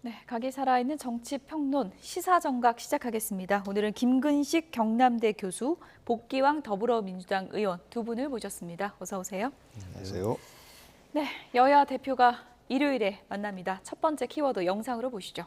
네, 각이 살아있는 정치 평론 시사정각 시작하겠습니다. 오늘은 김근식 경남대 교수, 복기왕 더불어민주당 의원 두 분을 모셨습니다. 어서 오세요. 안녕하세요. 네, 여야 대표가 일요일에 만납니다. 첫 번째 키워드 영상으로 보시죠.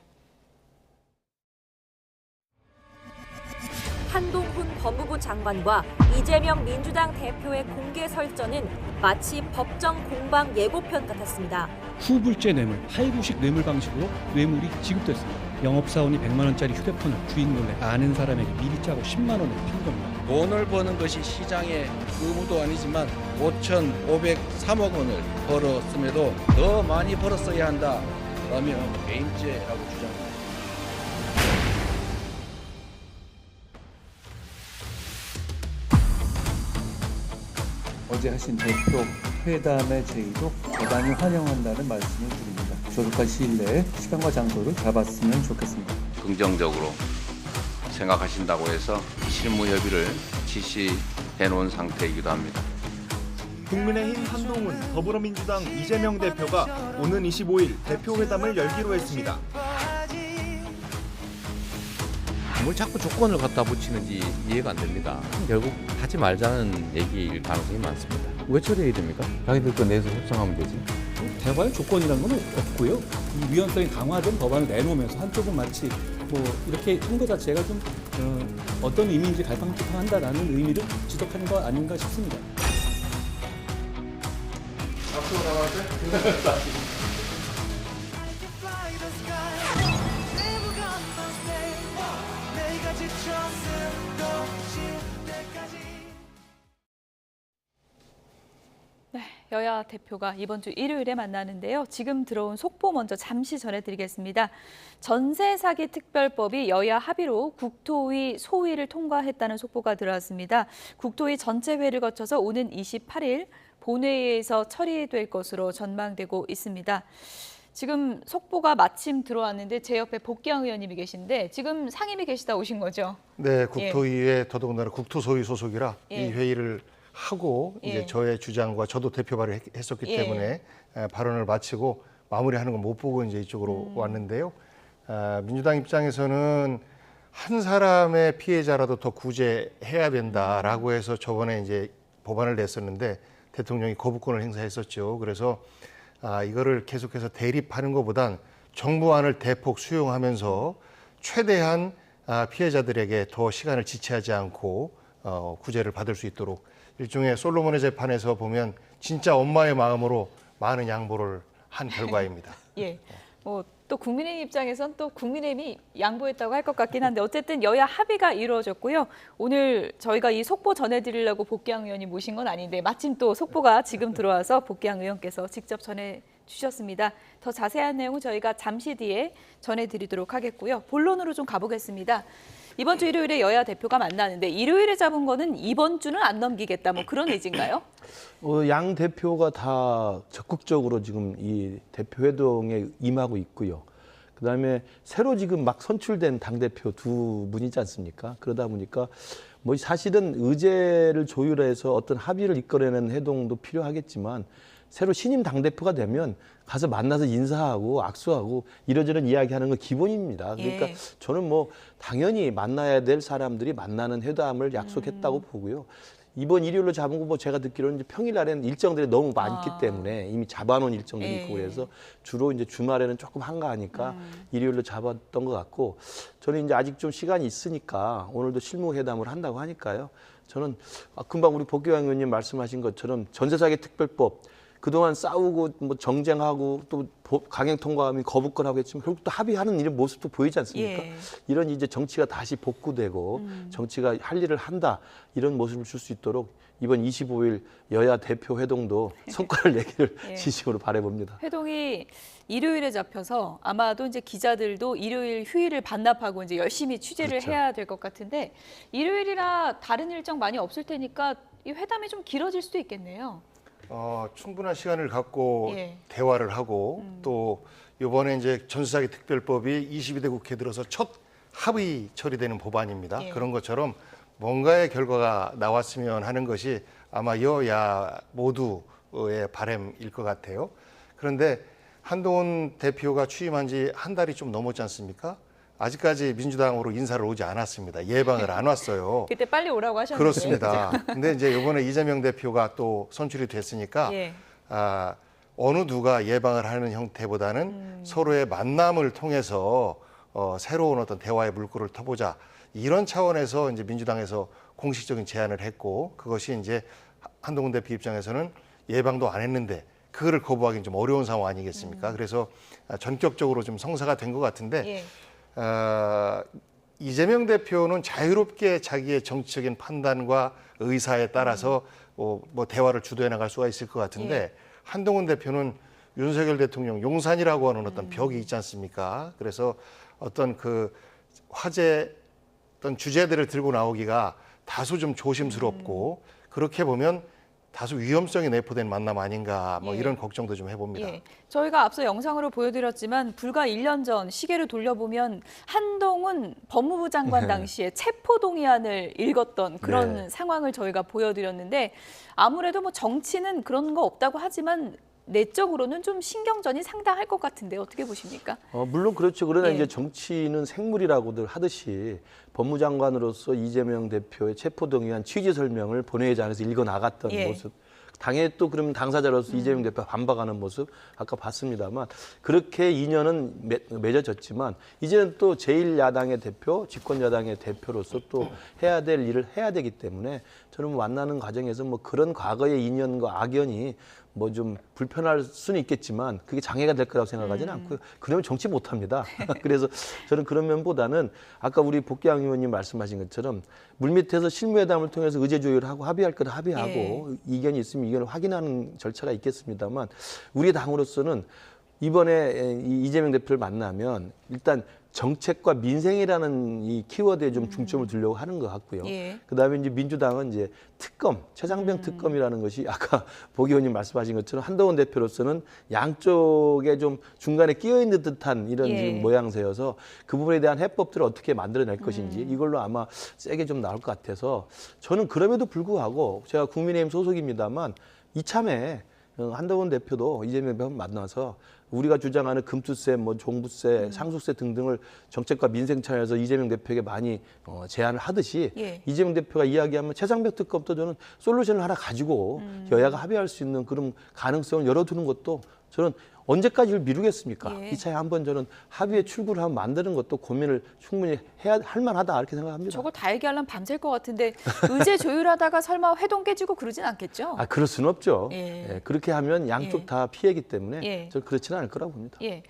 한동훈 법무부 장관과 이재명 민주당 대표의 공개 설전은 마치 법정 공방 예고편 같았습니다. 후불제 뇌물, 할부식 뇌물 방식으로 뇌물이 지급됐습니다. 영업사원이 100만 원짜리 휴대폰을 주인 몰래 아는 사람에게 미리 짜고 10만 원을 판 겁니다. 돈을 버는 것이 시장의 의무도 아니지만 5,503억 원을 벌었음에도 더 많이 벌었어야 한다라며 개인죄라고 주장합니다. 어제 하신 대표 회담의 제의도 대단히 환영한다는 말씀을 드립니다. 조속한 시일 내에 시간과 장소를 잡았으면 좋겠습니다. 긍정적으로 생각하신다고 해서 실무 협의를 지시해 놓은 상태이기도 합니다. 국민의힘 한동훈, 더불어민주당 이재명 대표가 오는 25일 대표회담을 열기로 했습니다. 뭘 자꾸 조건을 갖다 붙이는지 이해가 안 됩니다. 결국 하지 말자는 얘기일 가능성이 많습니다. 왜 처리해야 됩니까? 자기들 거 내에서 협상하면 되지. 대화의 조건이라는 건 없고요. 이 유연성이 강화된 법안을 내놓으면서 한쪽은 마치 뭐 이렇게 한 것 자체가 좀 어떤 의미인지 갈팡질팡한다라는 의미를 지적하는 거 아닌가 싶습니다. 앞으로 나와도 네, 여야 대표가 이번 주 일요일에 만나는데요. 지금 들어온 속보 먼저 잠시 전해드리겠습니다. 전세 사기 특별법이 여야 합의로 국토위 소위를 통과했다는 속보가 들어왔습니다. 국토위 전체회를 거쳐서 오는 28일 본회의에서 처리될 것으로 전망되고 있습니다. 지금 속보가 마침 들어왔는데 제 옆에 복기왕 의원님이 계신데 지금 상임위 계시다 오신 거죠? 네, 국토위에 더더군다나 국토소위 소속이라 이 회의를 하고 이제 저의 주장과 저도 대표 발의했었기 때문에 발언을 마치고 마무리하는 걸 못 보고 이제 이쪽으로 왔는데요. 민주당 입장에서는 한 사람의 피해자라도 더 구제해야 된다라고 해서 저번에 이제 법안을 냈었는데 대통령이 거부권을 행사했었죠. 그래서 이거를 계속해서 대립하는 것보단 정부안을 대폭 수용하면서 최대한 피해자들에게 더 시간을 지체하지 않고 구제를 받을 수 있도록 일종의 솔로몬의 재판에서 보면 진짜 엄마의 마음으로 많은 양보를 한 결과입니다. 예. 또 국민의힘 입장에선 또 국민의힘이 양보했다고 할 것 같긴 한데 어쨌든 여야 합의가 이루어졌고요. 오늘 저희가 이 속보 전해드리려고 복기왕 의원이 모신 건 아닌데 마침 또 속보가 지금 들어와서 복기왕 의원께서 직접 전해주셨습니다. 더 자세한 내용은 저희가 잠시 뒤에 전해드리도록 하겠고요. 본론으로 좀 가보겠습니다. 이번 주 일요일에 여야 대표가 만나는데 일요일에 잡은 거는 이번 주는 안 넘기겠다 뭐 그런 의지인가요? 양 대표가 다 적극적으로 지금 이 대표 회동에 임하고 있고요. 그다음에 새로 지금 막 선출된 당대표 두 분이지 않습니까? 그러다 보니까 뭐 사실은 의제를 조율해서 어떤 합의를 이끌어내는 회동도 필요하겠지만 새로 신임 당대표가 되면 가서 만나서 인사하고 악수하고 이러저런 이야기하는 건 기본입니다. 그러니까 저는 뭐 당연히 만나야 될 사람들이 만나는 회담을 약속했다고 보고요. 이번 일요일로 잡은 거 뭐 제가 듣기로는 이제 평일날에는 일정들이 너무 많기 때문에 이미 잡아놓은 일정들이 있고 그래서 주로 이제 주말에는 조금 한가하니까 일요일로 잡았던 것 같고 저는 이제 아직 좀 시간이 있으니까 오늘도 실무회담을 한다고 하니까요. 저는 금방 우리 복기왕 의원님 말씀하신 것처럼 전세사기 특별법 그동안 싸우고 뭐 정쟁하고 또 강행 통과하면 거부권하고 했지만 결국 또 합의하는 이런 모습도 보이지 않습니까? 이런 이제 정치가 다시 복구되고 정치가 할 일을 한다 이런 모습을 줄 수 있도록 이번 25일 여야 대표 회동도 성과를 내기를 진심으로 바라봅니다. 회동이 일요일에 잡혀서 아마도 이제 기자들도 일요일 휴일을 반납하고 이제 열심히 취재를 해야 될 것 같은데 일요일이라 다른 일정 많이 없을 테니까 이 회담이 좀 길어질 수도 있겠네요. 충분한 시간을 갖고 대화를 하고 또 이번에 이제 전세사기 특별법이 22대 국회 들어서 첫 합의 처리되는 법안입니다. 그런 것처럼 뭔가의 결과가 나왔으면 하는 것이 아마 여야 모두의 바람일 것 같아요. 그런데 한동훈 대표가 취임한 지 한 달이 좀 넘었지 않습니까? 아직까지 민주당으로 인사를 오지 않았습니다. 예방을 안 왔어요. 그때 빨리 오라고 하셨는데. 그렇습니다. 근데 이제 이번에 이재명 대표가 또 선출이 됐으니까 예. 어느 누가 예방을 하는 형태보다는 서로의 만남을 통해서 새로운 어떤 대화의 물꼬를 터보자, 이런 차원에서 이제 민주당에서 공식적인 제안을 했고, 그것이 이제 한동훈 대표 입장에서는 예방도 안 했는데 그거를 거부하기는 좀 어려운 상황 아니겠습니까? 그래서 전격적으로 좀 성사가 된 것 같은데 예. 이재명 대표는 자유롭게 자기의 정치적인 판단과 의사에 따라서 뭐 대화를 주도해 나갈 수가 있을 것 같은데 예. 한동훈 대표는 윤석열 대통령 용산이라고 하는 어떤 벽이 있지 않습니까? 그래서 어떤 그 화제 어떤 주제들을 들고 나오기가 다소 좀 조심스럽고 그렇게 보면 다소 위험성이 내포된 만남 아닌가, 뭐 예. 이런 걱정도 좀 해봅니다. 예. 저희가 앞서 영상으로 보여드렸지만 불과 1년 전 시계를 돌려보면 한동훈 법무부 장관 당시에 체포동의안을 읽었던 그런 네. 상황을 저희가 보여드렸는데, 아무래도 뭐 정치는 그런 거 없다고 하지만 내적으로는 좀 신경전이 상당할 것 같은데 어떻게 보십니까? 물론 그렇죠. 그러나 예. 이제 정치는 생물이라고들 하듯이 법무장관으로서 이재명 대표의 체포동의안 취지 설명을 본회의장에서 읽어 나갔던 예. 모습. 당연히 또 그러면 당사자로서 이재명 대표가 반박하는 모습 아까 봤습니다만, 그렇게 인연은 맺어졌지만 이제는 또 제1야당의 대표, 집권야당의 대표로서 또 해야 될 일을 해야 되기 때문에 저는 만나는 과정에서 뭐 그런 과거의 인연과 악연이 뭐 좀 불편할 수는 있겠지만 그게 장애가 될 거라고 생각하지는 않고요. 그러면 정치 못합니다. 그래서 저는 그런 면보다는 아까 우리 복귀양 의원님 말씀하신 것처럼 물밑에서 실무회담을 통해서 의제 조율하고 합의할 건 합의하고 이견이 있으면 이견을 확인하는 절차가 있겠습니다만, 우리 당으로서는 이번에 이재명 대표를 만나면 일단 정책과 민생이라는 이 키워드에 좀 중점을 두려고 하는 것 같고요. 예. 그다음에 이제 민주당은 이제 특검, 최상병 특검이라는 것이 아까 복 의원님 말씀하신 것처럼 한동훈 대표로서는 양쪽에 좀 중간에 끼어 있는 듯한 이런 예. 지금 모양새여서 그 부분에 대한 해법들을 어떻게 만들어낼 것인지 이걸로 아마 세게 좀 나올 것 같아서, 저는 그럼에도 불구하고 제가 국민의힘 소속입니다만 이참에 한동훈 대표도 이재명 대표 만나서 우리가 주장하는 금투세, 뭐 종부세, 상속세 등등을 정책과 민생 차원에서 이재명 대표에게 많이 제안을 하듯이 예. 이재명 대표가 이야기하면 최상병 특검도 저는 솔루션을 하나 가지고 여야가 합의할 수 있는 그런 가능성을 열어두는 것도 저는 언제까지 이걸 미루겠습니까? 예. 이 차에 한번 저는 합의의 출구를 한번 만드는 것도 고민을 충분히 해야 할 만하다 이렇게 생각합니다. 저걸 다 얘기하려면 밤샐 것 같은데 의제 조율하다가 설마 회동 깨지고 그러진 않겠죠? 그럴 수는 없죠. 예. 그렇게 하면 양쪽 예. 다 피해기 때문에 예. 저는 그렇지는 않을 거라고 봅니다. 예.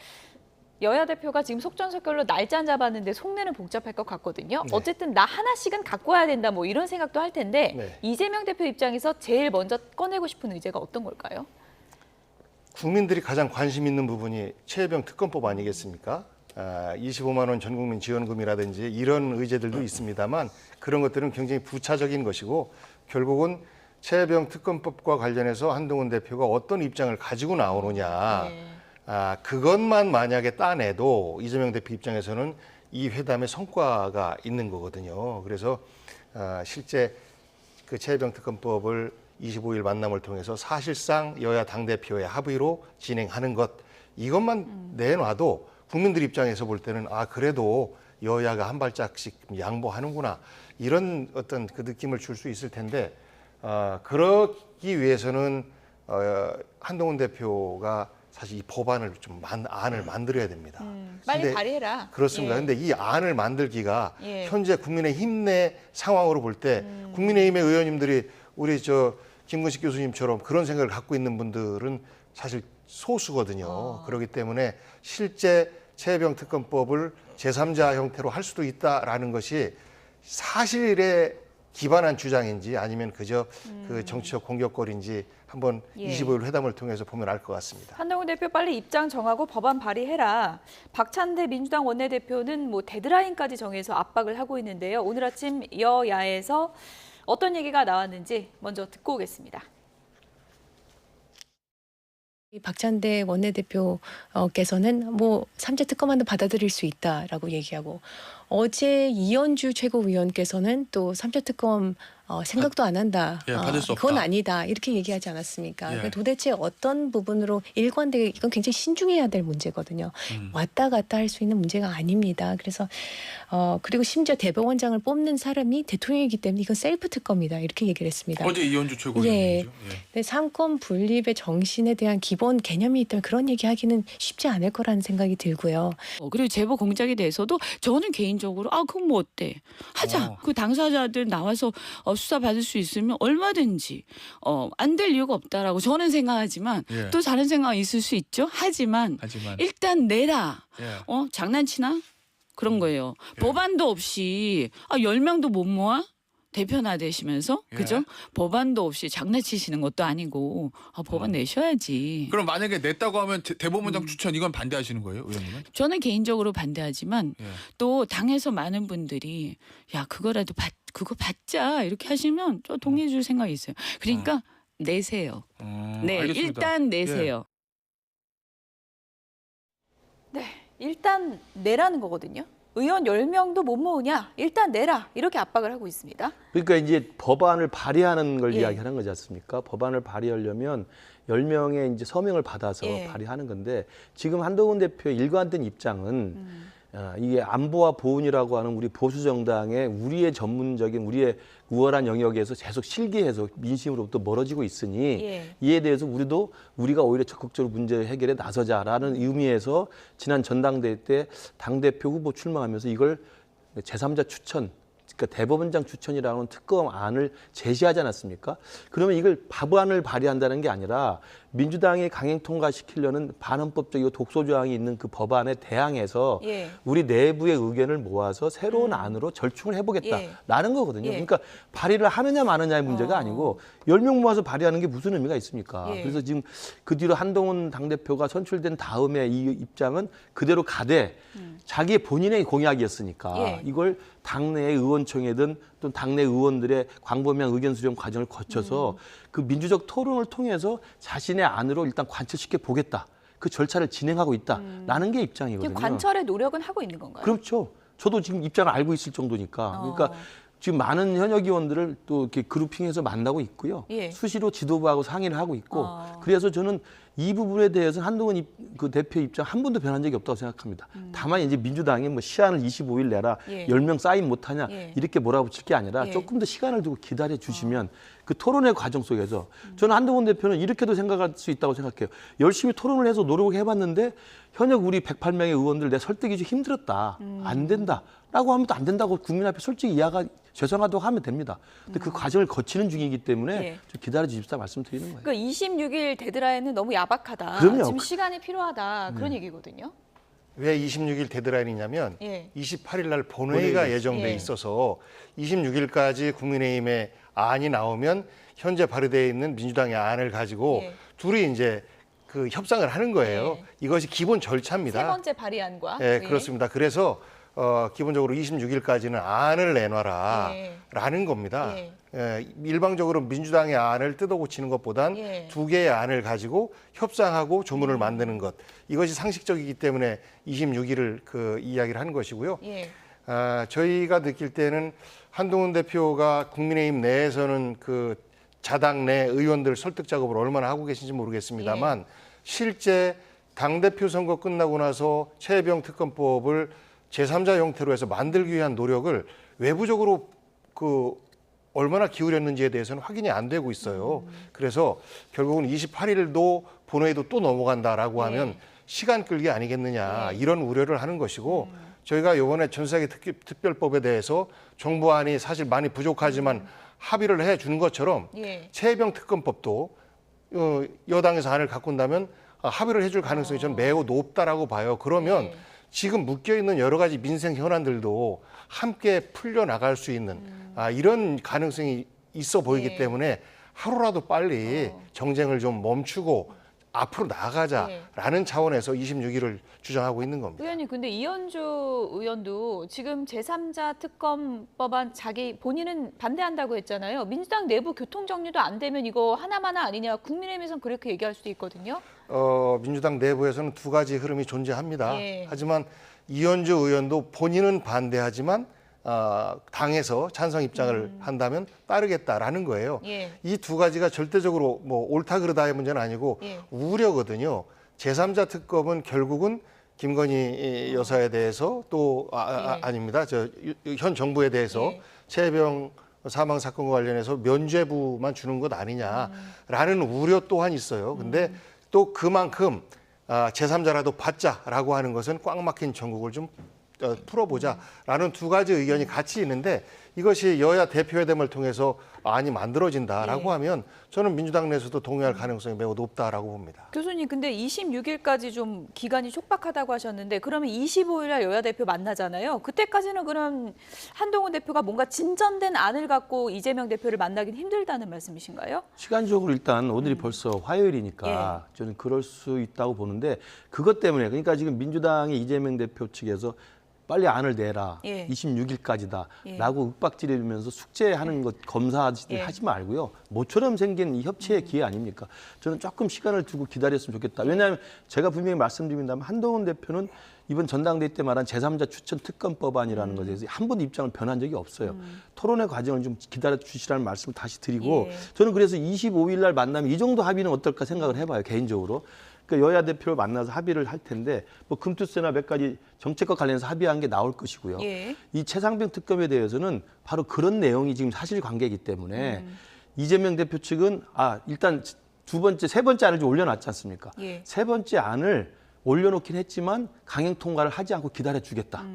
여야 대표가 지금 속전속결로 날짜 잡았는데 속내는 복잡할 것 같거든요. 네. 어쨌든 나 하나씩은 갖고 와야 된다 뭐 이런 생각도 할 텐데 네. 이재명 대표 입장에서 제일 먼저 꺼내고 싶은 의제가 어떤 걸까요? 국민들이 가장 관심 있는 부분이 최혜병 특검법 아니겠습니까? 25만 원 전국민 지원금이라든지 이런 의제들도 있습니다만 그런 것들은 굉장히 부차적인 것이고, 결국은 최혜병 특검법과 관련해서 한동훈 대표가 어떤 입장을 가지고 나오느냐, 그것만 만약에 따내도 이재명 대표 입장에서는 이 회담의 성과가 있는 거거든요. 그래서 실제 그 최혜병 특검법을 25일 만남을 통해서 사실상 여야 당대표의 합의로 진행하는 것, 이것만 내놔도 국민들 입장에서 볼 때는 그래도 여야가 한 발짝씩 양보하는구나, 이런 어떤 그 느낌을 줄 수 있을 텐데, 그러기 위해서는 한동훈 대표가 사실 이 법안을 좀 안을 만들어야 됩니다. 빨리 근데 발의해라. 그렇습니다. 예. 근데 이 안을 만들기가 예. 현재 국민의힘 내 상황으로 볼 때 국민의힘의 의원님들이 우리 김근식 교수님처럼 그런 생각을 갖고 있는 분들은 사실 소수거든요. 그렇기 때문에 실제 최혜병 특검법을 제3자 형태로 할 수도 있다라는 것이 사실에 기반한 주장인지 아니면 그저 그 정치적 공격거리인지 한번 예. 25일 회담을 통해서 보면 알 것 같습니다. 한동훈 대표 빨리 입장 정하고 법안 발의해라. 박찬대 민주당 원내대표는 뭐 데드라인까지 정해서 압박을 하고 있는데요. 오늘 아침 여야에서 어떤 얘기가 나왔는지 먼저 듣고 오겠습니다. 박찬대 원내대표께서는 뭐 3자 특검안도 받아들일 수 있다라고 얘기하고 어제 이현주 최고위원께서는 또 3차 특검 생각도 안 한다. 예, 받을 수 없다. 그건 아니다. 이렇게 얘기하지 않았습니까? 예. 그러니까 도대체 어떤 부분으로 일관되게 이건 굉장히 신중해야 될 문제거든요. 왔다 갔다 할 수 있는 문제가 아닙니다. 그래서 그리고 심지어 대법원장을 뽑는 사람이 대통령이기 때문에 이건 셀프 특검이다. 이렇게 얘기를 했습니다. 어제 이현주 최고위원이죠. 근데 삼권 분립의 정신에 대한 기본 개념이 있다면 그런 얘기하기는 쉽지 않을 거라는 생각이 들고요. 그리고 제보 공작에 대해서도 저는 개인적으로 그럼 뭐 어때? 하자. 그 당사자들 나와서 수사 받을 수 있으면 얼마든지 안 될 이유가 없다라고 저는 생각하지만 예. 또 다른 생각이 있을 수 있죠. 하지만 일단 내라. 예. 장난치나? 그런 거예요. 법안도 없이 10명도 못 모아? 대표나 되시면서 예. 그죠? 법안도 없이 장난치시는 것도 아니고 법안 내셔야지. 그럼 만약에 냈다고 하면 대법원장 추천 이건 반대하시는 거예요, 의원님은? 저는 개인적으로 반대하지만 예. 또 당에서 많은 분들이 야 그거라도 그거 받자 이렇게 하시면 저 동의해 줄 생각이 있어요. 그러니까 내세요. 네, 알겠습니다. 일단 내세요. 네, 일단 내라는 거거든요. 의원 10명도 못 모으냐? 일단 내라. 이렇게 압박을 하고 있습니다. 그러니까 이제 법안을 발의하는 걸 예. 이야기하는 거지 않습니까? 법안을 발의하려면 10명의 이제 서명을 받아서 예. 발의하는 건데 지금 한동훈 대표의 일관된 입장은 이게 안보와 보훈이라고 하는 우리 보수 정당의 우리의 전문적인 우리의 우월한 영역에서 계속 실기해서 민심으로부터 멀어지고 있으니 예. 이에 대해서 우리가 오히려 적극적으로 문제 해결에 나서자라는 의미에서 지난 전당대회 때 당대표 후보 출마하면서 이걸 제3자 추천 그러니까 대법원장 추천이라는 특검안을 제시하지 않았습니까? 그러면 이걸 법안을 발의한다는 게 아니라 민주당이 강행 통과시키려는 반헌법적이고 독소조항이 있는 그 법안에 대항해서 예. 우리 내부의 의견을 모아서 새로운 안으로 절충을 해보겠다라는 거거든요. 예. 그러니까 발의를 하느냐 마느냐의 문제가 아니고 10명 모아서 발의하는 게 무슨 의미가 있습니까? 예. 그래서 지금 그 뒤로 한동훈 당대표가 선출된 다음에 이 입장은 그대로 가되 자기의 본인의 공약이었으니까 예. 이걸 당내의 의원총회든 또 당내 의원들의 광범위한 의견 수렴 과정을 거쳐서 그 민주적 토론을 통해서 자신의 안으로 일단 관철시켜 보겠다. 그 절차를 진행하고 있다라는 게 입장이거든요. 지금 관철의 노력은 하고 있는 건가요? 그렇죠. 저도 지금 입장을 알고 있을 정도니까. 그러니까 지금 많은 현역 의원들을 또 이렇게 그룹핑해서 만나고 있고요. 예. 수시로 지도부하고 상의를 하고 있고. 그래서 저는 이 부분에 대해서는 한동훈 그 대표 입장 한 번도 변한 적이 없다고 생각합니다. 다만 이제 민주당이 뭐 시한을 25일 내라 예. 10명 사인 못하냐 예. 이렇게 몰아붙일 게 아니라 예. 조금 더 시간을 두고 기다려 주시면 그 토론의 과정 속에서 저는 한동훈 대표는 이렇게도 생각할 수 있다고 생각해요. 열심히 토론을 해서 노력을 해봤는데 현역 우리 108명의 의원들 내 설득이 좀 힘들었다. 안 된다라고 하면 또 안 된다고 국민 앞에 솔직히 이야기가 죄송하다고 하면 됩니다. 근데 그 과정을 거치는 중이기 때문에 예. 좀 기다려 주십사 말씀드리는 거예요. 그러니까 26일 데드라인은 너무 야박하다. 그럼요. 지금 시간이 필요하다. 그런 얘기거든요. 왜 26일 데드라인이냐면 예. 28일 날 본회의가 예정돼 예. 있어서 26일까지 국민의힘의 안이 나오면 현재 발의되어 있는 민주당의 안을 가지고 예. 둘이 이제 그 협상을 하는 거예요. 예. 이것이 기본 절차입니다. 세 번째 발의안과. 예, 그렇습니다. 그래서 기본적으로 26일까지는 안을 내놔라라는 겁니다. 예. 일방적으로 민주당의 안을 뜯어고치는 것보단 예. 두 개의 안을 가지고 협상하고 조문을 만드는 것. 이것이 상식적이기 때문에 26일을 그 이야기를 한 것이고요. 예. 저희가 느낄 때는 한동훈 대표가 국민의힘 내에서는 그 자당 내 의원들 설득 작업을 얼마나 하고 계신지 모르겠습니다만 실제 당대표 선거 끝나고 나서 최혜병 특검법을 제3자 형태로 해서 만들기 위한 노력을 외부적으로 그 얼마나 기울였는지에 대해서는 확인이 안 되고 있어요. 그래서 결국은 28일도 본회의도 또 넘어간다라고 하면 시간 끌기 아니겠느냐 이런 우려를 하는 것이고 저희가 이번에 전수사기 특별법에 대해서 정부안이 사실 많이 부족하지만 합의를 해주는 것처럼 최혜병 특검법도 여당에서 안을 갖고 온다면 합의를 해줄 가능성이 저는 매우 높다라고 봐요. 그러면 지금 묶여있는 여러 가지 민생 현안들도 함께 풀려나갈 수 있는 이런 가능성이 있어 보이기 때문에 하루라도 빨리 정쟁을 좀 멈추고 앞으로 나가자라는 차원에서 26일을 주장하고 있는 겁니다. 의원님, 근데 이현주 의원도 지금 제3자 특검법안 자기 본인은 반대한다고 했잖아요. 민주당 내부 교통 정리도 안 되면 이거 하나마나 아니냐. 국민의힘에서는 그렇게 얘기할 수도 있거든요. 민주당 내부에서는 두 가지 흐름이 존재합니다. 하지만 이현주 의원도 본인은 반대하지만 당에서 찬성 입장을 한다면 따르겠다라는 거예요. 예. 이 두 가지가 절대적으로 뭐 옳다 그르다의 문제는 아니고 예. 우려거든요. 제3자 특검은 결국은 김건희 여사에 대해서 또 아닙니다. 현 정부에 대해서 예. 최혜병 사망 사건과 관련해서 면죄부만 주는 것 아니냐라는 우려 또한 있어요. 근데 또 그만큼 제3자라도 받자라고 하는 것은 꽉 막힌 전국을 좀 풀어보자라는 두 가지 의견이 같이 있는데 이것이 여야 대표회담을 통해서 안이 만들어진다라고 예. 하면 저는 민주당 내에서도 동의할 가능성이 매우 높다라고 봅니다. 교수님, 근데 26일까지 좀 기간이 촉박하다고 하셨는데 그러면 25일날 여야 대표 만나잖아요. 그때까지는 그럼 한동훈 대표가 뭔가 진전된 안을 갖고 이재명 대표를 만나긴 힘들다는 말씀이신가요? 시간적으로 일단 오늘이 벌써 화요일이니까 저는 그럴 수 있다고 보는데 그것 때문에 그러니까 지금 민주당이 이재명 대표 측에서 빨리 안을 내라. 예. 26일까지다. 예. 라고 윽박지르면서 숙제하는 것 검사하지 예. 말고요. 모처럼 생긴 이 협치의 기회 아닙니까? 저는 조금 시간을 두고 기다렸으면 좋겠다. 왜냐하면 제가 분명히 말씀드린다면 한동훈 대표는 이번 전당대회 때 말한 제3자 추천 특검법안이라는 것에 대해서 한 번도 입장을 변한 적이 없어요. 토론의 과정을 좀 기다려 주시라는 말씀을 다시 드리고 예. 저는 그래서 25일 날 만나면 이 정도 합의는 어떨까 생각을 해봐요. 개인적으로. 그러니까 여야 대표를 만나서 합의를 할 텐데 뭐 금투세나 몇 가지 정책과 관련해서 합의한 게 나올 것이고요. 예. 이 최상병 특검에 대해서는 바로 그런 내용이 지금 사실관계이기 때문에 이재명 대표 측은 일단 세 번째 안을 좀 올려놨지 않습니까? 예. 세 번째 안을 올려놓긴 했지만 강행 통과를 하지 않고 기다려주겠다.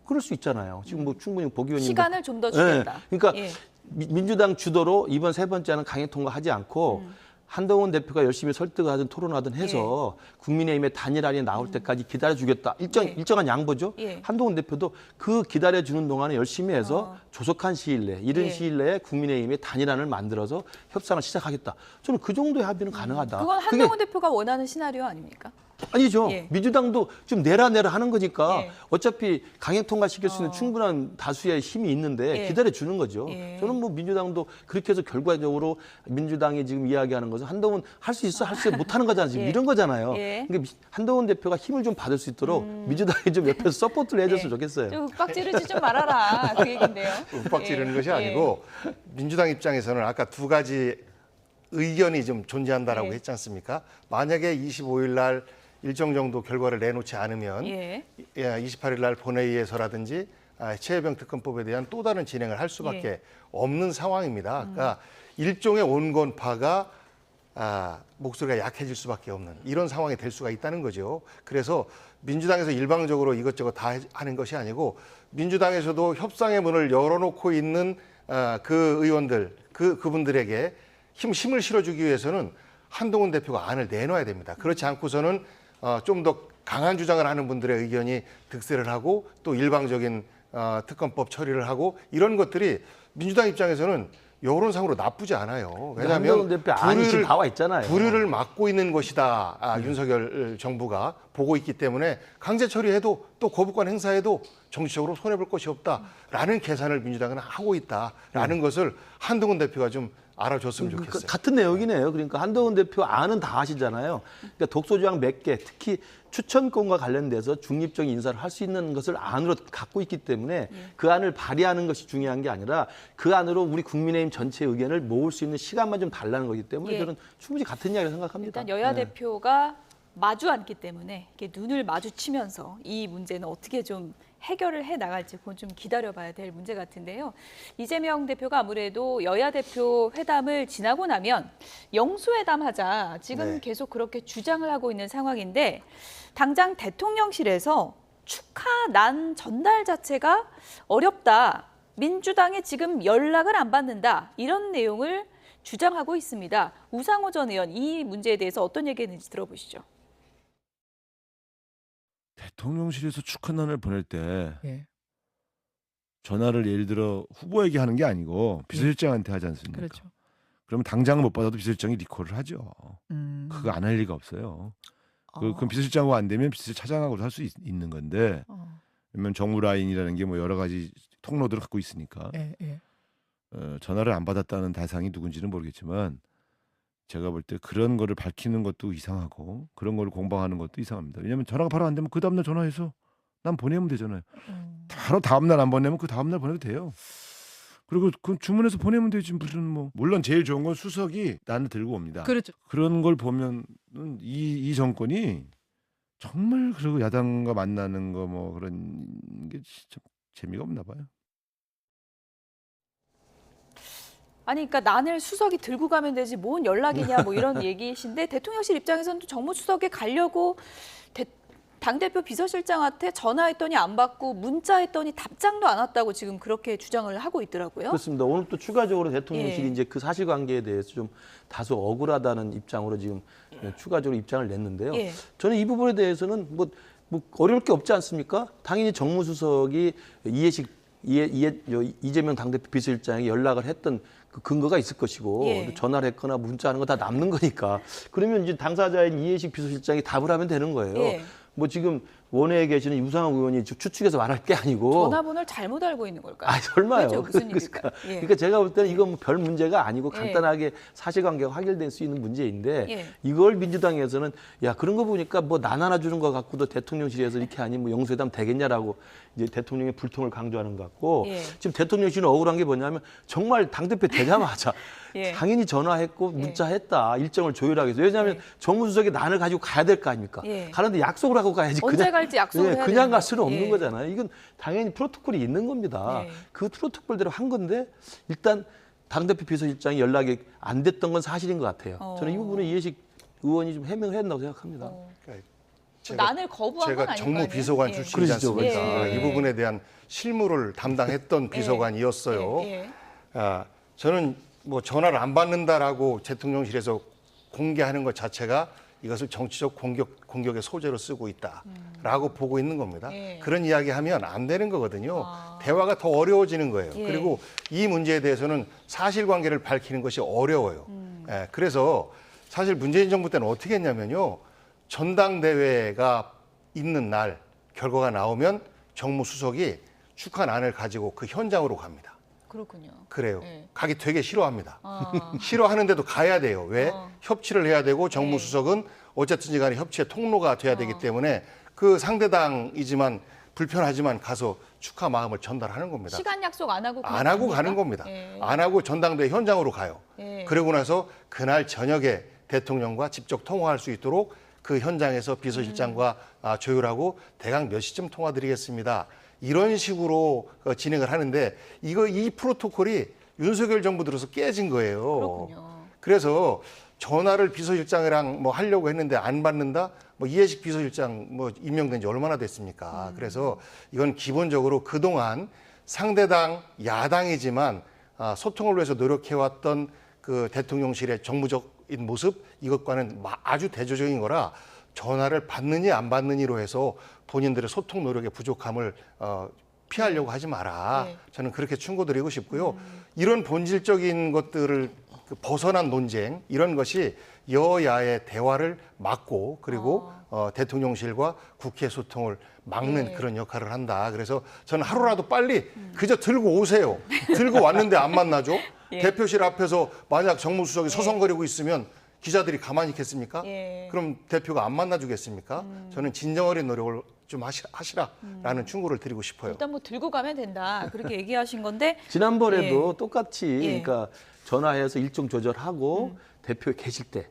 그럴 수 있잖아요. 지금 뭐 충분히 복 의원님 시간을 좀 더 주겠다. 그러니까 예. 민주당 주도로 이번 세 번째 안은 강행 통과하지 않고 한동훈 대표가 열심히 설득하든 토론하든 해서 국민의힘의 단일안이 나올 때까지 기다려주겠다. 일정한 양보죠. 예. 한동훈 대표도 그 기다려주는 동안에 열심히 해서 조속한 시일 내에 이른 시일 내에 국민의힘의 단일안을 만들어서 협상을 시작하겠다. 저는 그 정도의 합의는 가능하다. 그건 한동훈 대표가 원하는 시나리오 아닙니까? 아니죠. 예. 민주당도 좀 내라 하는 거니까 예. 어차피 강행 통과시킬 수 있는 충분한 다수의 힘이 있는데 예. 기다려주는 거죠. 예. 저는 뭐 민주당도 그렇게 해서 결과적으로 민주당이 지금 이야기하는 것은 한동훈 할 수 있어, 할 수 못하는 거잖아요. 지금 예. 이런 거잖아요. 예. 그러니까 한동훈 대표가 힘을 좀 받을 수 있도록 민주당이 좀 옆에서 서포트를 해줬으면 좋겠어요. 좀 윽박지르지 좀 말아라. 그 얘긴데요. 윽박지르는 예. 것이 예. 아니고 민주당 입장에서는 아까 두 가지 의견이 좀 존재한다라고 예. 했지 않습니까? 만약에 25일 날 일정 정도 결과를 내놓지 않으면 예. 28일 날 본회의에서라든지 최혜병 특검법에 대한 또 다른 진행을 할 수밖에 없는 상황입니다. 그러니까 일종의 온건파가 목소리가 약해질 수밖에 없는 이런 상황이 될 수가 있다는 거죠. 그래서 민주당에서 일방적으로 이것저것 다 하는 것이 아니고 민주당에서도 협상의 문을 열어놓고 있는 그 의원들, 그분들에게 힘을 실어주기 위해서는 한동훈 대표가 안을 내놔야 됩니다. 그렇지 않고서는 좀 더 강한 주장을 하는 분들의 의견이 득세를 하고 또 일방적인 특검법 처리를 하고 이런 것들이 민주당 입장에서는 여론상으로 나쁘지 않아요. 왜냐하면 불의를 막고 있는 것이다. 윤석열 정부가 보고 있기 때문에 강제 처리해도 또 거부권 행사해도 정치적으로 손해볼 것이 없다라는 계산을 민주당은 하고 있다라는 것을 한동훈 대표가 좀 알아줬으면 좋겠어요. 같은 내용이네요. 그러니까 한동훈 대표 안은 다 하시잖아요. 그러니까 독소조항 몇 개, 특히 추천권과 관련돼서 중립적인 인사를 할 수 있는 것을 안으로 갖고 있기 때문에 그 안을 발의하는 것이 중요한 게 아니라 그 안으로 우리 국민의힘 전체 의견을 모을 수 있는 시간만 좀 달라는 거기 때문에 저는 충분히 같은 이야기를 생각합니다. 일단 여야 대표가 마주 앉기 때문에 이렇게 눈을 마주치면서 이 문제는 어떻게 좀 해결을 해 나갈지 그건 좀 기다려봐야 될 문제 같은데요. 이재명 대표가 아무래도 여야 대표 회담을 지나고 나면 영수회담하자 지금 계속 그렇게 주장을 하고 있는 상황인데 당장 대통령실에서 축하난 전달 자체가 어렵다. 민주당에 지금 연락을 안 받는다. 이런 내용을 주장하고 있습니다. 우상호 전 의원 이 문제에 대해서 어떤 얘기했는지 들어보시죠. 대통령실에서 축하난을 보낼 때 전화를 예를 들어 후보에게 하는 게 아니고 비서실장한테 하지 않습니까? 그렇죠. 그러면 당장 못 받아도 비서실장이 리콜을 하죠. 그거 안 할 리가 없어요. 그럼 비서실장하고 안 되면 비서실 차장하고도 할 수 있는 건데 왜냐면 정무 라인이라는 게 뭐 여러 가지 통로들을 갖고 있으니까 전화를 안 받았다는 대상이 누군지는 모르겠지만 제가 볼 때 그런 거를 밝히는 것도 이상하고 그런 거를 공방하는 것도 이상합니다. 왜냐하면 전화가 바로 안 되면 그 다음날 전화해서 난 보내면 되잖아요. 바로 다음 날 안 보내면 그 다음 날 보내도 돼요. 그리고 그 주문해서 보내면 되지 무슨 뭐 물론 제일 좋은 건 수석이 난을 들고 옵니다. 그렇죠. 그런 걸 보면 이 정권이 정말 그리고 야당과 만나는 거 뭐 그런 게 진짜 재미가 없나 봐요. 아니 그러니까 난을 수석이 들고 가면 되지 뭔 연락이냐 뭐 이런 얘기이신데 대통령실 입장에서는 또 정무수석에 가려고 당대표 비서실장한테 전화했더니 안 받고 문자했더니 답장도 안 왔다고 지금 그렇게 주장을 하고 있더라고요. 그렇습니다. 오늘 또 추가적으로 대통령실이 예. 이제 그 사실관계에 대해서 좀 다소 억울하다는 입장으로 지금 추가적으로 입장을 냈는데요. 예. 저는 이 부분에 대해서는 뭐 어려울 게 없지 않습니까? 당연히 정무수석이 이재명 당대표 비서실장에게 연락을 했던 그 근거가 있을 것이고 예. 전화를 했거나 문자하는 거 다 남는 거니까 그러면 이제 당사자인 이해식 비서실장이 답을 하면 되는 거예요. 예. 뭐 지금 원외에 계시는 유상호 의원이 추측해서 말할 게 아니고 전화번호를 잘못 알고 있는 걸까요? 아 설마요. 그렇죠? 무슨 일일까요? 예. 그러니까 제가 볼 때는 이건 뭐 별 문제가 아니고 예. 간단하게 사실관계가 확인될 수 있는 문제인데 예. 이걸 민주당에서는 야 그런 거 보니까 뭐 난 하나 주는 거 갖고도 대통령실에서 이렇게 하니 뭐 영수회담 되겠냐라고 이제 대통령의 불통을 강조하는 것 같고 예. 지금 대통령실은 억울한 게 뭐냐면 정말 당대표 되자마자 예. 당연히 전화했고 문자했다 일정을 조율하기 위해서 왜냐하면 정무수석이 난을 가지고 가야 될 거 아닙니까? 예. 가는데 약속을 하고 가야지 언제 갈지 약속을 해야 그냥 되는 갈 수는 없는 예. 거잖아요. 이건 당연히 프로토콜이 있는 겁니다. 예. 그 프로토콜대로 한 건데 일단 당대표 비서실장이 연락이 안 됐던 건 사실인 것 같아요. 저는 이 부분은 이해식 의원이 좀 해명을 했다고 생각합니다. 난을 거부한 건 제가 아닐 거 정무비서관 아니에요? 출신이지 그러시죠. 않습니까? 예. 이 부분에 대한 실무를 담당했던 비서관이었어요. 예. 저는 뭐 전화를 안 받는다라고 대통령실에서 공개하는 것 자체가 이것을 정치적 공격의 소재로 쓰고 있다라고 보고 있는 겁니다. 예. 그런 이야기하면 안 되는 거거든요. 대화가 더 어려워지는 거예요. 예. 그리고 이 문제에 대해서는 사실관계를 밝히는 것이 어려워요. 그래서 사실 문재인 정부 때는 어떻게 했냐면요. 전당대회가 있는 날 결과가 나오면 정무수석이 축하난을 가지고 그 현장으로 갑니다. 그렇군요. 그래요. 네. 가기 되게 싫어합니다. 싫어하는데도 가야 돼요. 왜? 협치를 해야 되고 정무수석은 어쨌든지 간에 협치의 통로가 돼야 되기 때문에 그 상대당이지만 불편하지만 가서 축하 마음을 전달하는 겁니다. 시간 약속 안 하고 그냥 안 하고 갑니까? 가는 겁니다. 예. 안 하고 전당대회 현장으로 가요. 예. 그러고 나서 그날 저녁에 대통령과 직접 통화할 수 있도록 그 현장에서 비서실장과 조율하고 대강 몇 시쯤 통화드리겠습니다. 이런 식으로 진행을 하는데 이 프로토콜이 윤석열 정부 들어서 깨진 거예요. 그렇군요. 그래서 전화를 비서실장이랑 뭐 하려고 했는데 안 받는다? 뭐 이해식 비서실장 뭐 임명된 지 얼마나 됐습니까? 그래서 이건 기본적으로 그동안 상대당 야당이지만 소통을 위해서 노력해왔던 그 대통령실의 정무적인 모습 이것과는 아주 대조적인 거라 전화를 받느니 안 받느니로 해서 본인들의 소통 노력의 부족함을 피하려고 하지 마라. 네. 저는 그렇게 충고드리고 싶고요. 이런 본질적인 것들을 벗어난 논쟁 이런 것이 여야의 대화를 막고 그리고 대통령실과 국회 소통을 막는 네. 그런 역할을 한다. 그래서 저는 하루라도 빨리 그저 들고 오세요. 들고 왔는데 안 만나죠. 예. 대표실 앞에서 만약 정무수석이 서성거리고 있으면 기자들이 가만히 있겠습니까? 예. 그럼 대표가 안 만나주겠습니까? 저는 진정 어린 노력을 좀 하시라라는 충고를 드리고 싶어요. 일단 뭐 들고 가면 된다 그렇게 얘기하신 건데 지난번에도 똑같이 예. 그러니까 전화해서 일정 조절하고 대표 계실 때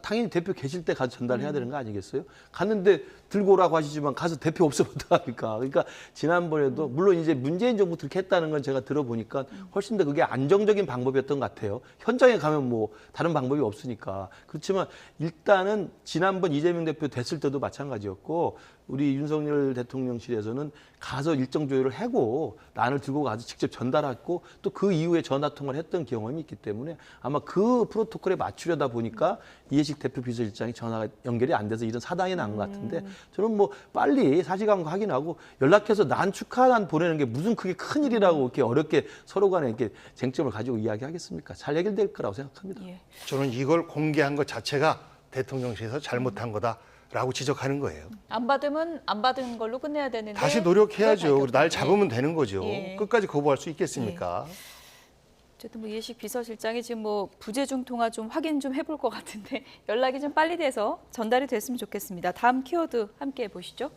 당연히 대표 계실 때 가서 전달해야 되는 거 아니겠어요? 갔는데 들고 오라고 하시지만 가서 대표 없으면 어떡합니까? 그러니까 지난번에도 물론 이제 문재인 정부 그렇게 했다는 건 제가 들어보니까 훨씬 더 그게 안정적인 방법이었던 것 같아요. 현장에 가면 뭐 다른 방법이 없으니까. 그렇지만 일단은 지난번 이재명 대표 됐을 때도 마찬가지였고 우리 윤석열 대통령실에서는 가서 일정 조율을 하고 난을 들고 가서 직접 전달했고 또 그 이후에 전화 통화를 했던 경험이 있기 때문에 아마 그 프로토콜에 맞추려다 보니까 이해식 대표 비서실장이 전화가 연결이 안 돼서 이런 사단이 난 것 같은데 저는 뭐 빨리 사실관계 확인하고 연락해서 난 축하난 보내는 게 무슨 그게 큰 일이라고 이렇게 어렵게 서로 간에 이렇게 쟁점을 가지고 이야기하겠습니까? 잘 해결될 거라고 생각합니다. 예. 저는 이걸 공개한 것 자체가 대통령실에서 잘못한 거다라고 지적하는 거예요. 안 받으면 안 받은 걸로 끝내야 되는데 다시 노력해야죠. 그걸 그리고 날 밝혔군요. 잡으면 되는 거죠. 예. 끝까지 거부할 수 있겠습니까? 어쨌든 뭐 이해식 비서실장이 지금 뭐 부재중 통화 좀 확인 좀 해볼 것 같은데 연락이 좀 빨리 돼서 전달이 됐으면 좋겠습니다. 다음 키워드 함께 보시죠.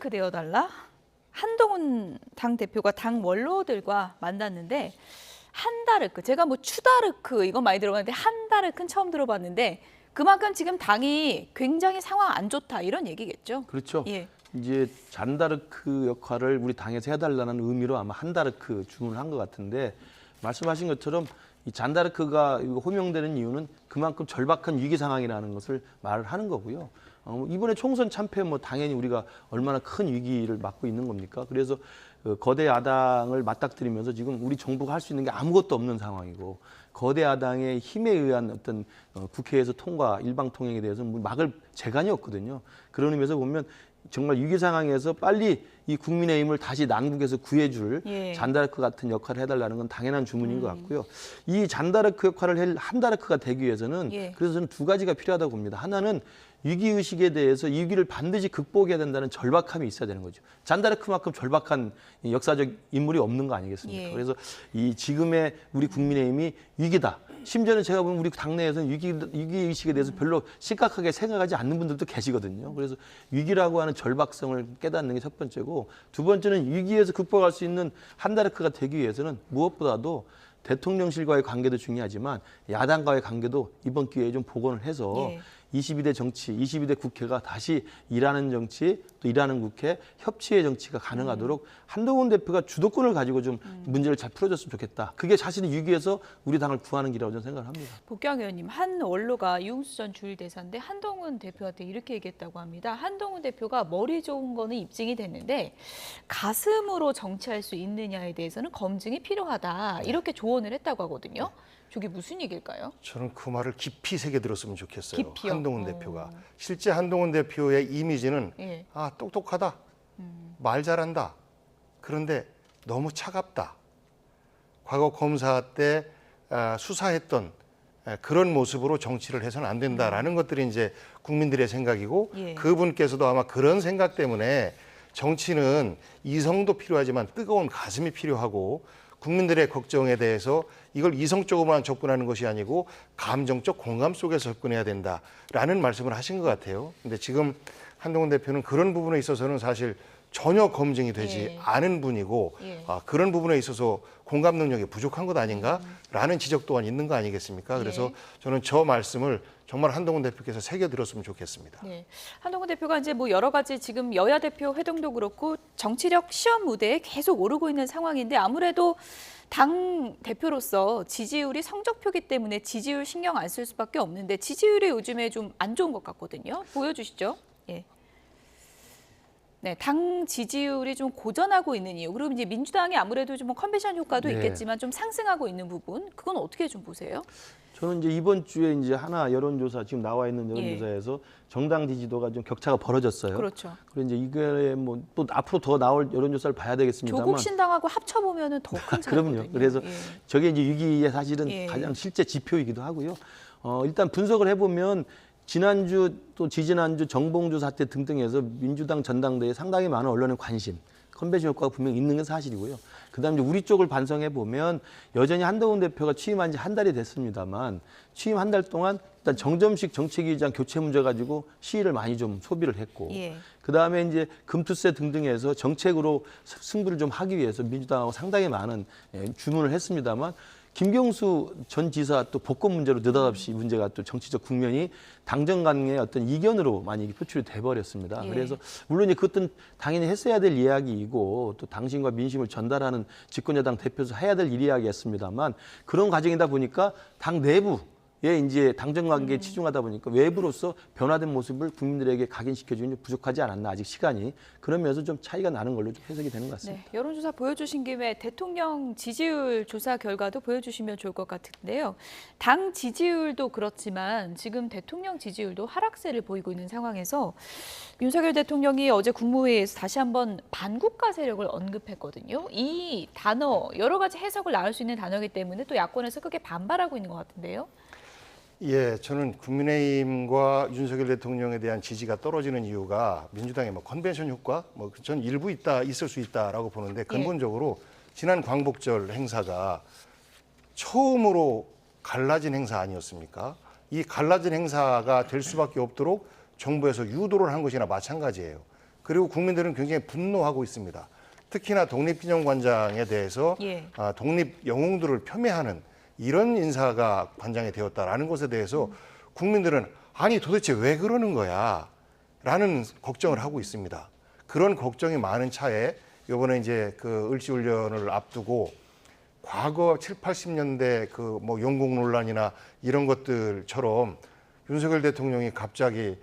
잔다르크 되어달라? 한동훈 당대표가 당 원로들과 만났는데 한다르크, 제가 뭐 추다르크 이건 많이 들어봤는데 한다르크는 처음 들어봤는데 그만큼 지금 당이 굉장히 상황 안 좋다 이런 얘기겠죠? 그렇죠. 예. 이제 잔다르크 역할을 우리 당에서 해달라는 의미로 아마 한다르크 주문을 한 것 같은데 말씀하신 것처럼 이 잔다르크가 호명되는 이유는 그만큼 절박한 위기 상황이라는 것을 말을 하는 거고요. 이번에 총선 참패 뭐 당연히 우리가 얼마나 큰 위기를 맞고 있는 겁니까? 그래서 거대 야당을 맞닥뜨리면서 지금 우리 정부가 할 수 있는 게 아무것도 없는 상황이고 거대 야당의 힘에 의한 어떤 국회에서 통과 일방 통행에 대해서는 막을 재간이 없거든요. 그런 의미에서 보면 정말 위기 상황에서 빨리 이 국민의힘을 다시 난국에서 구해줄 예. 잔다르크 같은 역할을 해달라는 건 당연한 주문인 것 같고요. 이 잔다르크 역할을 할 한다르크가 되기 위해서는 예. 그래서 저는 두 가지가 필요하다고 봅니다. 하나는 위기의식에 대해서 이 위기를 반드시 극복해야 된다는 절박함이 있어야 되는 거죠. 잔다르크만큼 절박한 역사적 인물이 없는 거 아니겠습니까? 예. 그래서 이 지금의 우리 국민의힘이 위기다. 심지어는 제가 보면 우리 당내에서는 위기의식에 대해서 별로 심각하게 생각하지 않는 분들도 계시거든요. 그래서 위기라고 하는 절박성을 깨닫는 게 첫 번째고 두 번째는 위기에서 극복할 수 있는 한다르크가 되기 위해서는 무엇보다도 대통령실과의 관계도 중요하지만 야당과의 관계도 이번 기회에 좀 복원을 해서 예. 22대 정치, 22대 국회가 다시 일하는 정치, 또 일하는 국회, 협치의 정치가 가능하도록 한동훈 대표가 주도권을 가지고 좀 문제를 잘 풀어줬으면 좋겠다. 그게 자신의 위기에서 우리 당을 구하는 길이라고 저는 생각을 합니다. 복경 의원님, 한 원로가 이용수 전 주일대사인데 한동훈 대표한테 이렇게 얘기했다고 합니다. 한동훈 대표가 머리 좋은 거는 입증이 됐는데 가슴으로 정치할 수 있느냐에 대해서는 검증이 필요하다. 이렇게 조언을 했다고 하거든요. 저게 무슨 얘기일까요? 저는 그 말을 깊이 새겨 들었으면 좋겠어요. 깊이요? 한동훈 대표가. 실제 한동훈 대표의 이미지는 예. 아, 똑똑하다. 말 잘한다. 그런데 너무 차갑다. 과거 검사 때 수사했던 그런 모습으로 정치를 해서는 안 된다라는 것들이 이제 국민들의 생각이고 예. 그분께서도 아마 그런 생각 때문에 정치는 이성도 필요하지만 뜨거운 가슴이 필요하고 국민들의 걱정에 대해서 이걸 이성적으로만 접근하는 것이 아니고 감정적 공감 속에서 접근해야 된다라는 말씀을 하신 것 같아요. 근데 지금 한동훈 대표는 그런 부분에 있어서는 사실 전혀 검증이 되지 예. 않은 분이고 예. 그런 부분에 있어서 공감 능력이 부족한 것 아닌가라는 지적 또한 있는 거 아니겠습니까? 그래서 예. 저는 저 말씀을 정말 한동훈 대표께서 새겨 들었으면 좋겠습니다. 네. 한동훈 대표가 이제 뭐 여러 가지 지금 여야 대표 회동도 그렇고 정치력 시험 무대에 계속 오르고 있는 상황인데 아무래도 당 대표로서 지지율이 성적표기 때문에 지지율 신경 안 쓸 수밖에 없는데 지지율이 요즘에 좀 안 좋은 것 같거든요. 보여주시죠. 예. 네, 당 지지율이 좀 고전하고 있는 이유. 그리고 이제 민주당이 아무래도 좀 컨벤션 효과도 네. 있겠지만 좀 상승하고 있는 부분. 그건 어떻게 좀 보세요? 저는 이제 이번 주에 이제 하나 여론조사 지금 나와 있는 여론조사에서 정당 지지도가 좀 격차가 벌어졌어요. 그렇죠. 그리고 이제 이게 뭐 또 앞으로 더 나올 여론조사를 봐야 되겠습니다만. 조국 신당하고 합쳐 보면은 더 큰 차이거든요. 그럼요. 그래서 예. 저게 이제 위기의 사실은 예. 가장 실제 지표이기도 하고요. 일단 분석을 해보면 지난주 또 지지난주 정봉주 사태 등등해서 민주당 전당대회에 상당히 많은 언론의 관심, 컨벤션 효과가 분명히 있는 건 사실이고요. 그다음에 이제 우리 쪽을 반성해 보면 여전히 한동훈 대표가 취임한 지 한 달이 됐습니다만 취임 한 달 동안 일단 정점식 정책위의장 교체 문제 가지고 시위를 많이 좀 소비를 했고 예. 그다음에 이제 금투세 등등해서 정책으로 승부를 좀 하기 위해서 민주당하고 상당히 많은 주문을 했습니다만 김경수 전 지사 또 복권 문제로 느닷없이 문제가 또 정치적 국면이 당정 간의 어떤 이견으로 많이 표출이 돼버렸습니다. 예. 그래서 물론 이제 그것은 당연히 했어야 될 이야기이고 또 당신과 민심을 전달하는 집권여당 대표에서 해야 될 일이야기였습니다만 그런 과정이다 보니까 당 내부 예, 이제 당정 관계에 치중하다 보니까 외부로서 변화된 모습을 국민들에게 각인시켜주는 게 부족하지 않았나 아직 시간이 그런 면에서 좀 차이가 나는 걸로 좀 해석이 되는 것 같습니다. 네, 여론조사 보여주신 김에 대통령 지지율 조사 결과도 보여주시면 좋을 것 같은데요. 당 지지율도 그렇지만 지금 대통령 지지율도 하락세를 보이고 있는 상황에서 윤석열 대통령이 어제 국무회의에서 다시 한번 반국가 세력을 언급했거든요. 이 단어 여러 가지 해석을 나눌 수 있는 단어이기 때문에 또 야권에서 크게 반발하고 있는 것 같은데요. 예, 저는 국민의힘과 윤석열 대통령에 대한 지지가 떨어지는 이유가 민주당의 뭐 컨벤션 효과, 뭐 전 일부 있을 수 있다라고 보는데 근본적으로 지난 광복절 행사가 처음으로 갈라진 행사 아니었습니까? 이 갈라진 행사가 될 수밖에 없도록 정부에서 유도를 한 것이나 마찬가지예요. 그리고 국민들은 굉장히 분노하고 있습니다. 특히나 독립기념관장에 대해서 예. 독립 영웅들을 폄훼하는 이런 인사가 관장이 되었다라는 것에 대해서 국민들은 아니 도대체 왜 그러는 거야? 라는 걱정을 하고 있습니다. 그런 걱정이 많은 차에 이번에 이제 그 을지훈련을 앞두고 과거 7, 80년대 그 뭐 영국 논란이나 이런 것들처럼 윤석열 대통령이 갑자기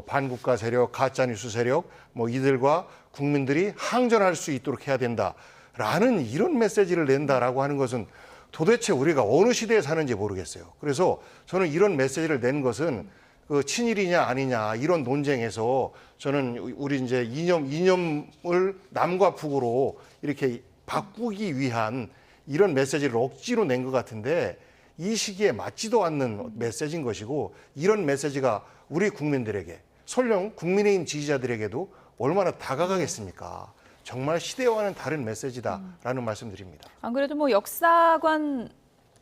반국가 세력, 가짜뉴스 세력 뭐 이들과 국민들이 항전할 수 있도록 해야 된다라는 이런 메시지를 낸다라고 하는 것은 도대체 우리가 어느 시대에 사는지 모르겠어요. 그래서 저는 이런 메시지를 낸 것은 그 친일이냐 아니냐 이런 논쟁에서 저는 우리 이제 이념을 남과 북으로 이렇게 바꾸기 위한 이런 메시지를 억지로 낸 것 같은데 이 시기에 맞지도 않는 메시지인 것이고 이런 메시지가 우리 국민들에게 설령 국민의힘 지지자들에게도 얼마나 다가가겠습니까? 정말 시대와는 다른 메시지다라는 말씀드립니다. 안 그래도 뭐 역사관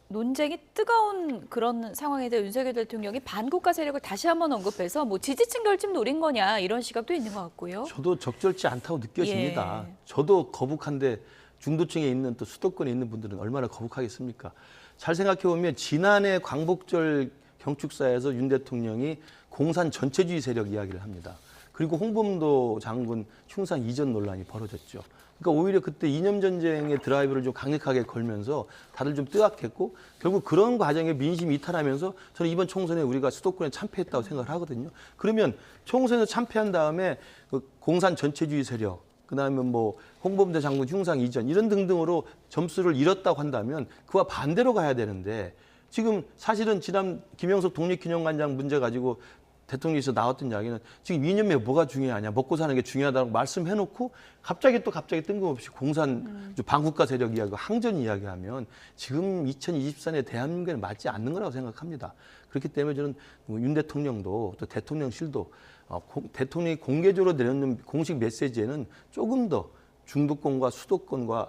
논쟁이 뜨거운 그런 상황에서 윤석열 대통령이 반국가 세력을 다시 한번 언급해서 뭐 지지층 결집 노린 거냐 이런 시각도 있는 것 같고요. 저도 적절치 않다고 느껴집니다. 예. 저도 거북한데 중도층에 있는 또 수도권에 있는 분들은 얼마나 거북하겠습니까? 잘 생각해 보면 지난해 광복절 경축사에서 윤 대통령이 공산 전체주의 세력 이야기를 합니다. 그리고 홍범도 장군 흉상 이전 논란이 벌어졌죠. 그러니까 오히려 그때 이념 전쟁의 드라이브를 좀 강력하게 걸면서 다들 좀 뜨악했고 결국 그런 과정에 민심이 이탈하면서 저는 이번 총선에 우리가 수도권에 참패했다고 생각을 하거든요. 그러면 총선에서 참패한 다음에 그 공산 전체주의 세력 그다음에 뭐 홍범도 장군 흉상 이전 이런 등등으로 점수를 잃었다고 한다면 그와 반대로 가야 되는데 지금 사실은 지난 김영석 독립기념관장 문제 가지고 대통령에서 나왔던 이야기는 지금 이념에 뭐가 중요하냐 먹고 사는 게 중요하다고 말씀해놓고 갑자기 뜬금없이 공산 반국가 세력 이야기고 항전 이야기하면 지금 2024년에 대한민국에 맞지 않는 거라고 생각합니다. 그렇기 때문에 저는 윤 대통령도 또 대통령실도 대통령이 공개적으로 내놓는 공식 메시지에는 조금 더 중도와 수도권과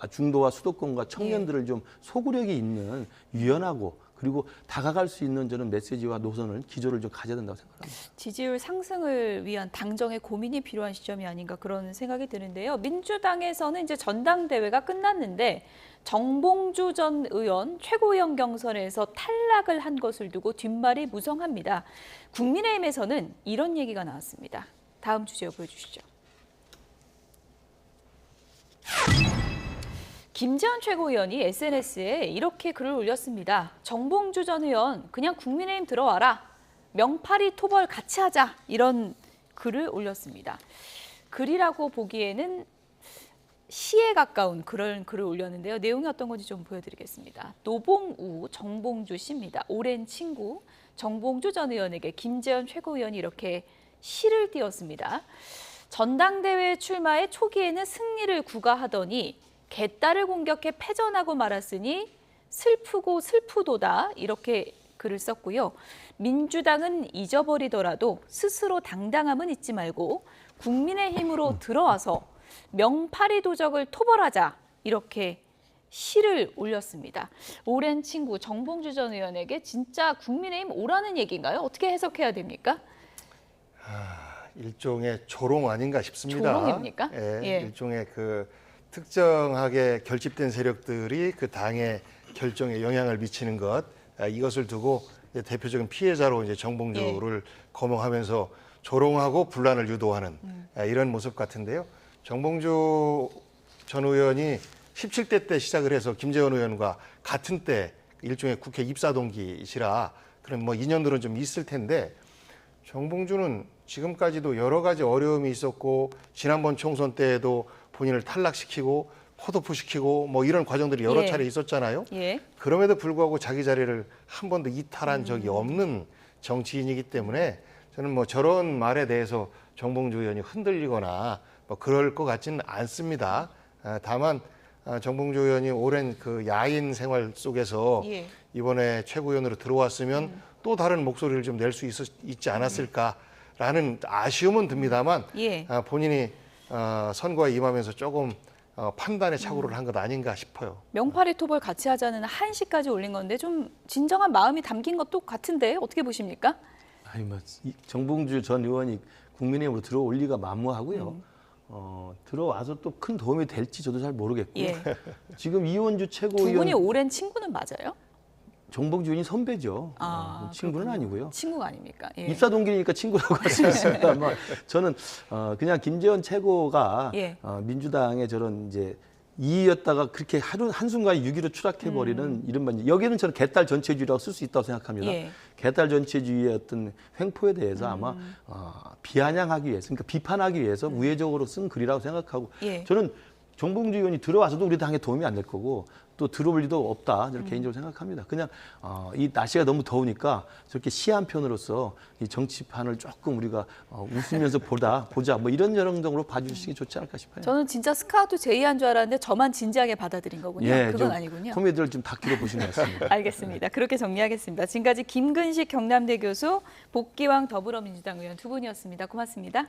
청년들을 좀 소구력이 있는 유연하고 그리고 다가갈 수 있는 저는 메시지와 노선을 기조를 좀 가져야 된다고 생각합니다. 지지율 상승을 위한 당정의 고민이 필요한 시점이 아닌가 그런 생각이 드는데요. 민주당에서는 이제 전당대회가 끝났는데 정봉주 전 의원 최고위원 경선에서 탈락을 한 것을 두고 뒷말이 무성합니다. 국민의힘에서는 이런 얘기가 나왔습니다. 다음 주제 보여주시죠. 김재원 최고위원이 SNS에 이렇게 글을 올렸습니다. 정봉주 전 의원 그냥 국민의힘 들어와라. 명파리 토벌 같이 하자. 이런 글을 올렸습니다. 글이라고 보기에는 시에 가까운 그런 글을 올렸는데요. 내용이 어떤 건지 좀 보여드리겠습니다. 노봉우 정봉주 씨입니다. 오랜 친구 정봉주 전 의원에게 김재원 최고위원이 이렇게 시를 띄웠습니다. 전당대회 출마의 초기에는 승리를 구가하더니 개딸을 공격해 패전하고 말았으니 슬프고 슬프도다 이렇게 글을 썼고요. 민주당은 잊어버리더라도 스스로 당당함은 잊지 말고 국민의힘으로 들어와서 명파리 도적을 토벌하자 이렇게 시를 올렸습니다. 오랜 친구 정봉주 전 의원에게 진짜 국민의힘 오라는 얘기인가요? 어떻게 해석해야 됩니까? 일종의 조롱 아닌가 싶습니다. 조롱입니까? 예, 예. 일종의 그 특정하게 결집된 세력들이 그 당의 결정에 영향을 미치는 것 이것을 두고 대표적인 피해자로 이제 정봉주를 거명하면서 조롱하고 분란을 유도하는 이런 모습 같은데요. 정봉주 전 의원이 17대 때 시작을 해서 김재원 의원과 같은 때 일종의 국회 입사 동기시라 그런 뭐 인연들은 좀 있을 텐데 정봉주는 지금까지도 여러 가지 어려움이 있었고 지난번 총선 때에도 본인을 탈락시키고 컷오프시키고 뭐 이런 과정들이 여러 차례 있었잖아요. 그럼에도 불구하고 자기 자리를 한 번도 이탈한 적이 없는 정치인이기 때문에 저는 뭐 저런 말에 대해서 정봉주 의원이 흔들리거나 뭐 그럴 것 같지는 않습니다. 다만 정봉주 의원이 오랜 그 야인 생활 속에서 이번에 최고위원으로 들어왔으면 또 다른 목소리를 좀 낼 수 있지 않았을까라는 아쉬움은 듭니다만 본인이 선거에 임하면서 조금 판단의 착오를 한 것 아닌가 싶어요. 명파리 토벌 같이 하자는 한시까지 올린 건데 좀 진정한 마음이 담긴 것도 같은데 어떻게 보십니까? 아니 뭐 정봉주 전 의원이 국민의힘으로 들어올 리가 만무하고요. 들어와서 또 큰 도움이 될지 저도 잘 모르겠고요. 예. 지금 이원주 두 분이 최고위원 오랜 친구는 맞아요? 정봉주 의원이 선배죠. 친구는 그렇군요. 아니고요. 친구가 아닙니까? 예. 입사 동기니까 친구라고 할 수 있습니다만 저는 그냥 김재원 최고가 예. 민주당의 저런 이제 2위였다가 그렇게 한순간에 6위로 추락해버리는 이른바 여기는 저는 개딸 전체주의라고 쓸 수 있다고 생각합니다. 예. 개딸 전체주의의 어떤 횡포에 대해서 아마 비아냥하기 위해서, 그러니까 비판하기 위해서 우회적으로 쓴 글이라고 생각하고 예. 저는 정봉주 의원이 들어와서도 우리 당에 도움이 안 될 거고 또 들어올 리도 없다 저는 개인적으로 생각합니다. 그냥 이 날씨가 너무 더우니까 저렇게 시 한 편으로서 이 정치판을 조금 우리가 웃으면서 보자 뭐 이런 정도로 봐주시기 좋지 않을까 싶어요. 저는 진짜 스카우트 제의한 줄 알았는데 저만 진지하게 받아들인 거군요. 예, 그건 아니군요. 코미디를 좀 다큐로 보시는 것 같습니다. 알겠습니다. 그렇게 정리하겠습니다. 지금까지 김근식 경남대 교수, 복기왕 더불어민주당 의원 두 분이었습니다. 고맙습니다.